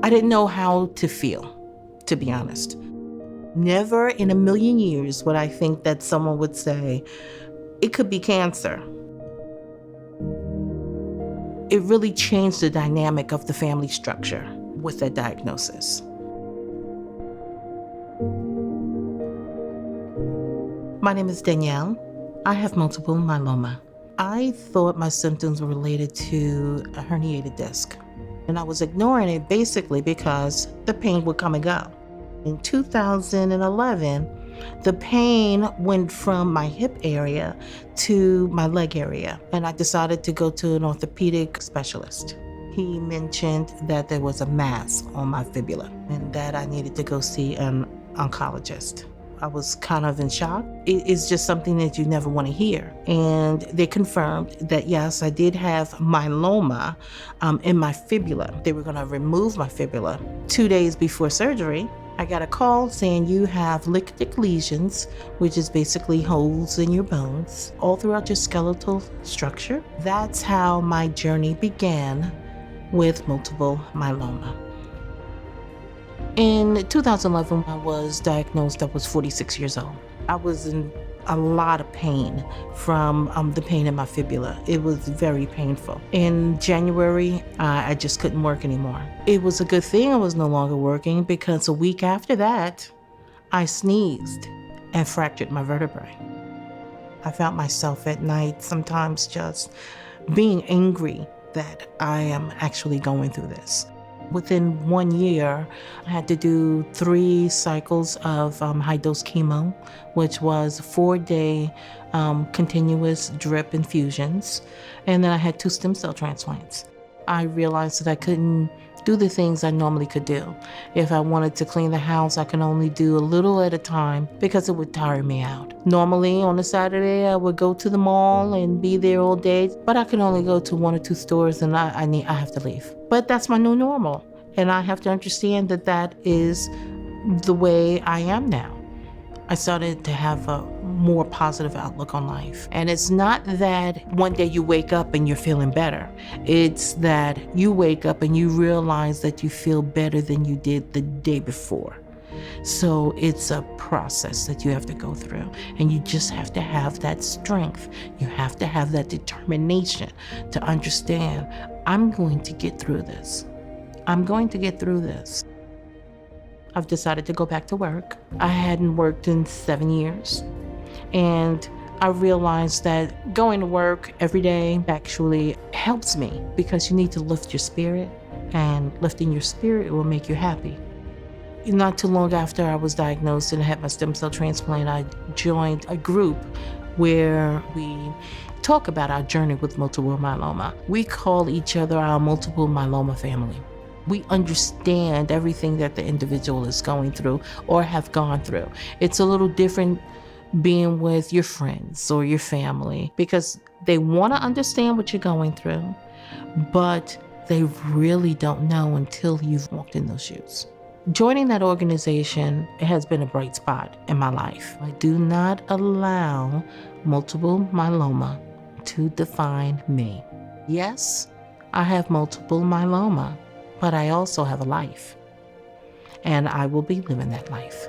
I didn't know how to feel, to be honest. Never in a million years would I think that someone would say, it could be cancer. It really changed the dynamic of the family structure with that diagnosis. My name is Danielle. I have multiple myeloma. I thought my symptoms were related to a herniated disc, and I was ignoring it basically because the pain would come and go. In 2011, the pain went from my hip area to my leg area, and I decided to go to an orthopedic specialist. He mentioned that there was a mass on my fibula and that I needed to go see an oncologist. I was kind of in shock. It's just something that you never want to hear. And they confirmed that, yes, I did have myeloma in my fibula. They were going to remove my fibula. 2 days before surgery, I got a call saying you have lytic lesions, which is basically holes in your bones, all throughout your skeletal structure. That's how my journey began with multiple myeloma. In 2011, I was diagnosed. I was 46 years old. I was in a lot of pain from the pain in my fibula. It was very painful. In January, I just couldn't work anymore. It was a good thing I was no longer working because a week after that, I sneezed and fractured my vertebrae. I found myself at night sometimes just being angry that I am actually going through this. Within 1 year, I had to do 3 cycles of high-dose chemo, which was 4-day continuous drip infusions, and then I had 2 stem cell transplants. I realized that I couldn't do the things I normally could do. If I wanted to clean the house, I could only do a little at a time because it would tire me out. Normally on a Saturday, I would go to the mall and be there all day, but I could only go to 1 or 2 stores and I have to leave. But that's my new normal. And I have to understand that that is the way I am now. I started to have a more positive outlook on life. And it's not that one day you wake up and you're feeling better. It's that you wake up and you realize that you feel better than you did the day before. So it's a process that you have to go through, and you just have to have that strength. You have to have that determination to understand, I'm going to get through this. I'm going to get through this. I've decided to go back to work. I hadn't worked in 7 years, and I realized that going to work every day actually helps me because you need to lift your spirit, and lifting your spirit will make you happy. Not too long after I was diagnosed and had my stem cell transplant, I joined a group where we talk about our journey with multiple myeloma. We call each other our multiple myeloma family. We understand everything that the individual is going through or have gone through. It's a little different being with your friends or your family because they want to understand what you're going through, but they really don't know until you've walked in those shoes. Joining that organization has been a bright spot in my life. I do not allow multiple myeloma to define me. Yes, I have multiple myeloma, but I also have a life, and I will be living that life.